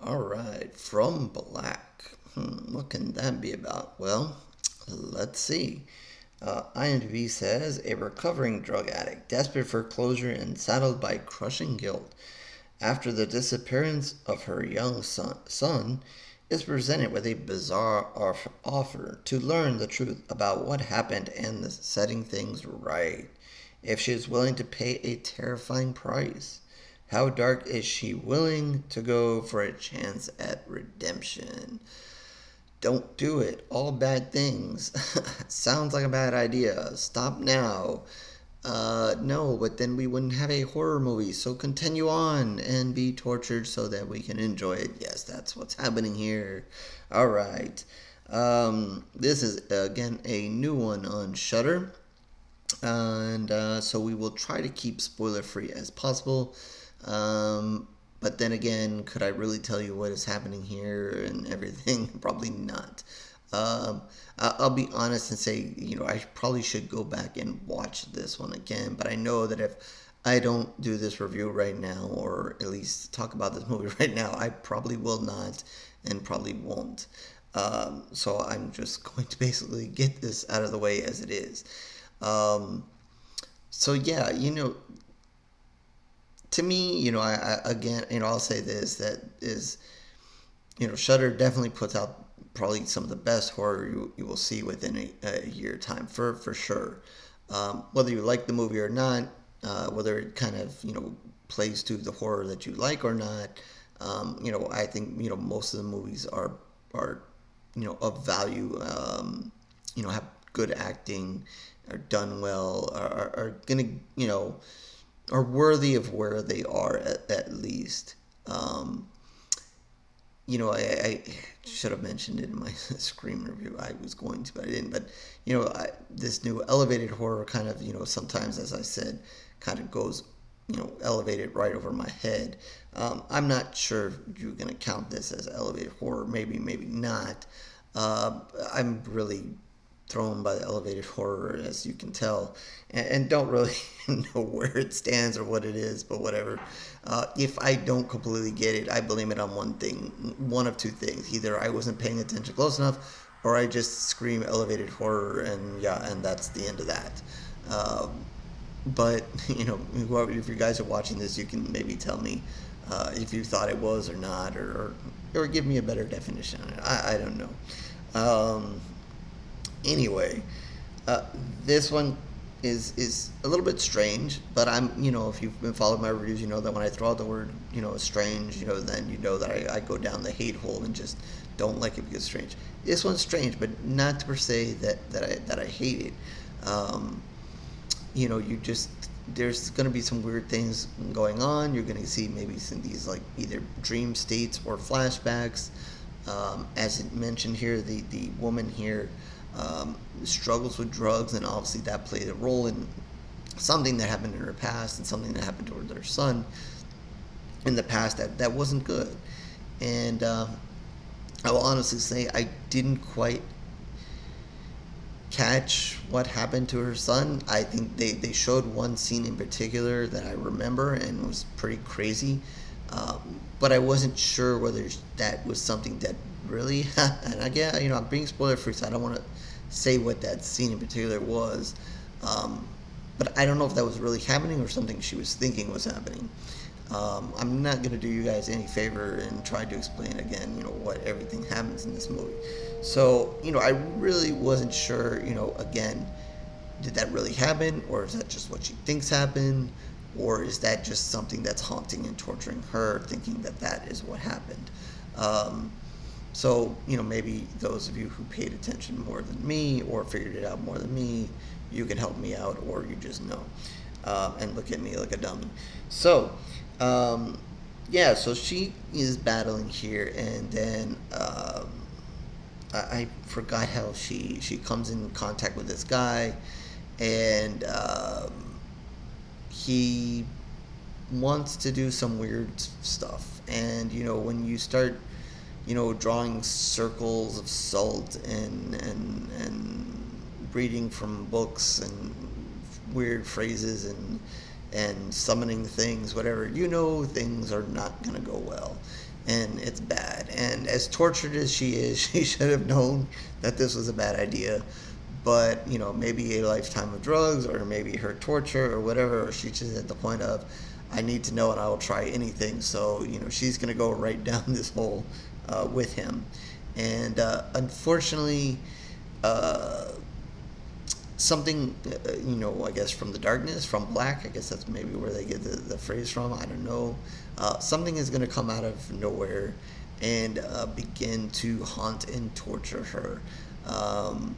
All right, from Black. What can that be about? Well, let's see. IMDb says a recovering drug addict, desperate for closure and saddled by crushing guilt after the disappearance of her young son is presented with a bizarre offer to learn the truth about what happened and setting things right. If she is willing to pay a terrifying price, how dark is she willing to go for a chance at redemption? Don't do it. All bad things. Sounds like a bad idea. Stop now. No, but then we wouldn't have a horror movie. So continue on and be tortured so that we can enjoy it. Yes, that's what's happening here. All right. This is again a new one on Shutter, and so we will try to keep spoiler free as possible. But then again, could I really tell you what is happening here and everything? Probably not. I'll be honest and say, I probably should go back and watch this one again. But I know that if I don't do this review right now, or at least talk about this movie right now, I probably will not and probably won't. So I'm just going to basically get this out of the way as it is. Um, so yeah, to me, I again, I'll say this that is, Shutter definitely puts out probably some of the best horror you will see within a year time for sure. Whether you like the movie or not, whether it kind of plays to the horror that you like or not, I think most of the movies are of value. Have good acting, are done well, are gonna are worthy of where they are at least. Um, I should have mentioned it in my Scream review. I was going to, but I didn't. But this new elevated horror kind of sometimes, as I said, kind of goes elevated right over my head. I'm not sure if you're gonna count this as elevated horror. Maybe not. I'm really thrown by the elevated horror, as you can tell, and don't really know where it stands or what it is, but whatever. If I don't completely get it, I blame it on one thing, one of two things. Either I wasn't paying attention close enough, or I just scream elevated horror, and yeah, and that's the end of that. But if you guys are watching this, you can maybe tell me if you thought it was or not, or give me a better definition on it. I don't know. Anyway, uh, this one is a little bit strange, but I'm if you've been following my reviews, you know that when I throw out the word strange, then you know that I go down the hate hole and just don't like it because it's strange. This one's strange, but not to per se that I hate it. Um, you just there's going to be some weird things going on. You're going to see maybe some of these like either dream states or flashbacks. As it mentioned here, the woman here struggles with drugs, and obviously that played a role in something that happened in her past and something that happened to her son in the past that wasn't good. And I will honestly say I didn't quite catch what happened to her son. I think they showed one scene in particular that I remember and was pretty crazy. But I wasn't sure whether that was something that really happened. And again, I'm being spoiler free, so I don't want to say what that scene in particular was. But I don't know if that was really happening or something she was thinking was happening. I'm not going to do you guys any favor and try to explain again, what everything happens in this movie. So, I really wasn't sure, again, did that really happen, or is that just what she thinks happened, or is that just something that's haunting and torturing her, thinking that that is what happened? So, maybe those of you who paid attention more than me or figured it out more than me, you can help me out, or you just know and look at me like a dummy. So, yeah, so she is battling here, and then I forgot how she comes in contact with this guy, and he wants to do some weird stuff. And when you start drawing circles of salt and reading from books and weird phrases and summoning things, whatever, things are not going to go well. and it's bad. And as tortured as she is, she should have known that this was a bad idea. But maybe a lifetime of drugs, or maybe her torture, or whatever. Or she's just at the point of, I need to know, and I will try anything. So she's gonna go right down this hole with him, and unfortunately, uh, something, I guess from the darkness, from black, I guess that's maybe where they get the phrase from. I don't know. Something is going to come out of nowhere and begin to haunt and torture her. Um,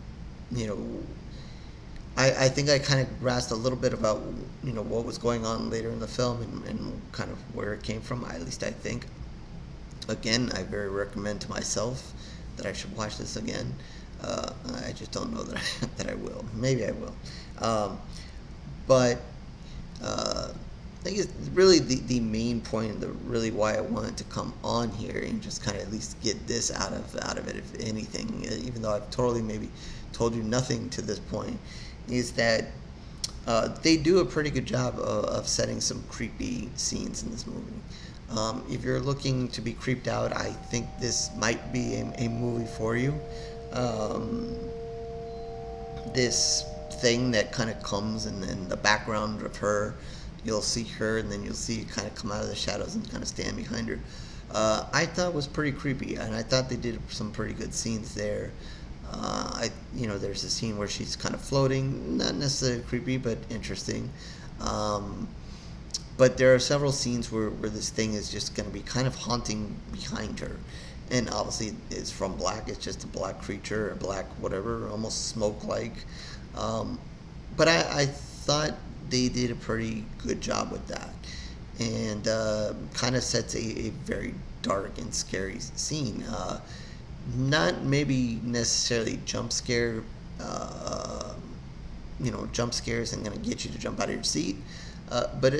you know, I think I kind of grasped a little bit about what was going on later in the film, and kind of where it came from. At least I think. Again, I very recommend to myself that I should watch this again. I just don't know that that I will. Maybe I will. But I think it's really the main point, and really why I wanted to come on here and just kind of at least get this out of it, if anything, even though I've totally maybe told you nothing to this point, is that they do a pretty good job of setting some creepy scenes in this movie. If you're looking to be creeped out, I think this might be a movie for you. Um, this thing that kind of comes in the background of her, you'll see her, and then you'll see it kind of come out of the shadows and kind of stand behind her. I thought was pretty creepy, and I thought they did some pretty good scenes there. There's a scene where she's kind of floating, not necessarily creepy, but interesting. Um, but there are several scenes where this thing is just going to be kind of haunting behind her. And obviously, it's from black. It's just a black creature, or black whatever, almost smoke-like. Um, but I thought they did a pretty good job with that. And kind of sets a very dark and scary scene. Not maybe necessarily jump scare, uh, jump scares and going to get you to jump out of your seat. But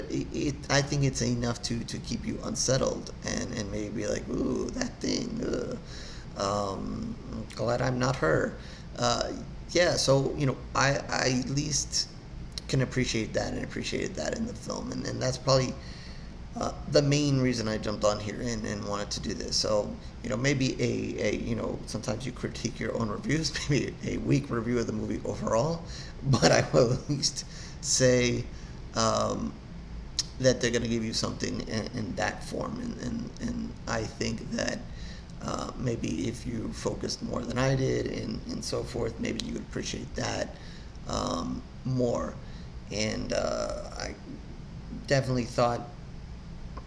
I think it's enough to keep you unsettled, and maybe be like, ooh, that thing. Glad I'm not her. Yeah, so I at least can appreciate that, and appreciated that in the film, and that's probably the main reason I jumped on here and wanted to do this. So, maybe sometimes you critique your own reviews, maybe a weak review of the movie overall, but I will at least say um, that they're going to give you something in that form. And I think that maybe if you focused more than I did, and so forth, maybe you would appreciate that more. And I definitely thought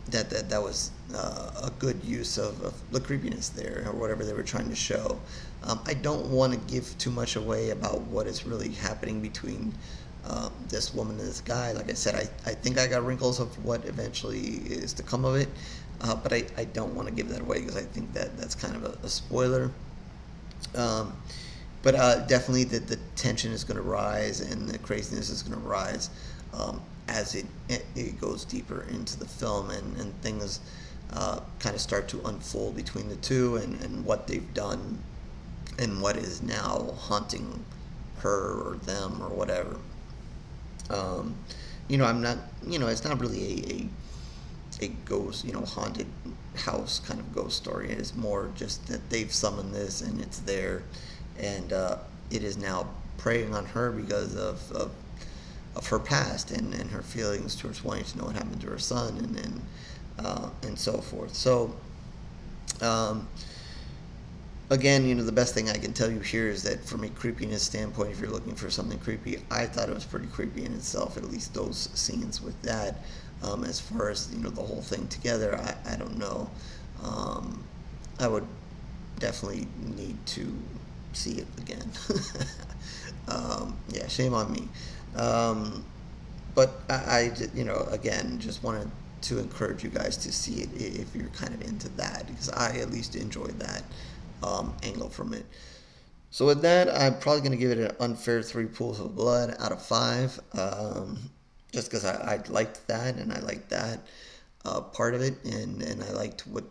that was a good use of the creepiness there, or whatever they were trying to show. I don't want to give too much away about what is really happening between this woman and this guy. Like I said, I think I got wrinkles of what eventually is to come of it, but I don't want to give that away, because I think that's kind of a spoiler. Um, but definitely the tension is going to rise, and the craziness is going to rise as it goes deeper into the film, and things kind of start to unfold between the two, and what they've done, and what is now haunting her or them or whatever. Um, I'm not, it's not really a ghost, haunted house kind of ghost story. It is more just that they've summoned this, and it's there, and it is now preying on her because of her past, and her feelings towards wanting to know what happened to her son, and so forth. So, um, again, the best thing I can tell you here is that from a creepiness standpoint, if you're looking for something creepy, I thought it was pretty creepy in itself, at least those scenes with that. As far as, the whole thing together, I don't know. I would definitely need to see it again. Yeah, shame on me. But again, just wanted to encourage you guys to see it if you're kind of into that, because I at least enjoyed that angle from it. So with that, I'm probably going to give it an unfair 3 pools of blood out of 5, just because I liked that, and I liked that part of it, and I liked what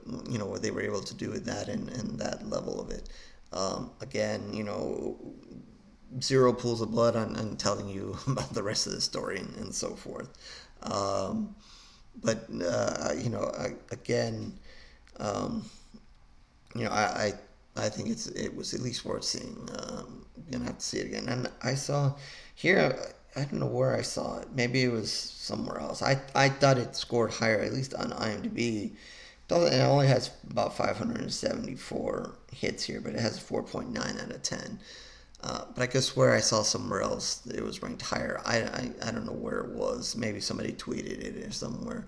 they were able to do with that, and that level of it. Again, 0 pools of blood on telling you about the rest of the story, and so forth. But again, Um, I think it was at least worth seeing. Gonna have to see it again. And I saw here. I don't know where I saw it. Maybe it was somewhere else. I thought it scored higher, at least on IMDb. It only has about 574 hits here, but it has a 4.9 out of 10. But I could swear I saw somewhere else it was ranked higher. I don't know where it was. Maybe somebody tweeted it or somewhere,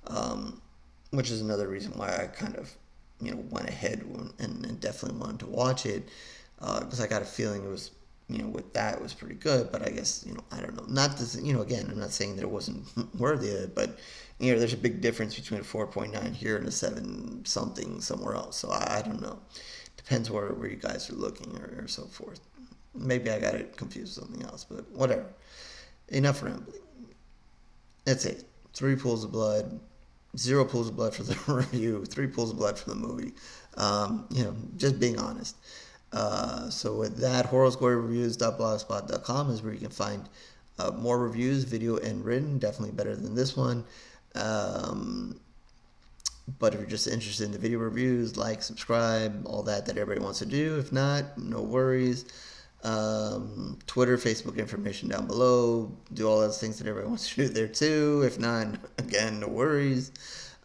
um, which is another reason why I kind of went ahead and definitely wanted to watch it, because I got a feeling it was with that it was pretty good. But I guess I don't know. Not this, again, I'm not saying that it wasn't worthy of it, but there's a big difference between a 4.9 here and a 7 something somewhere else. So I don't know. Depends where you guys are looking or so forth. Maybe I got it confused with something else, but whatever. Enough rambling. That's it. 3 pools of blood, 0 pools of blood for the review, 3 pools of blood for the movie. Just being honest. So with that, horrorscorereviews.blogspot.com is where you can find more reviews, video and written. Definitely better than this one. But if you're just interested in the video reviews, like, subscribe, all that everybody wants to do. If not, no worries. Twitter, Facebook information down below. Do all those things that everybody wants to do there too. If not, again, no worries.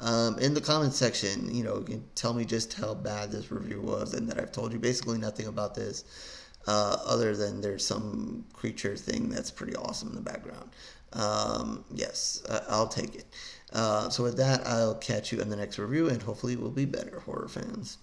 In the comments section, you can tell me just how bad this review was and that I've told you basically nothing about this, other than there's some creature thing that's pretty awesome in the background. Yes, I'll take it. So with that, I'll catch you in the next review, and hopefully it will be better, horror fans.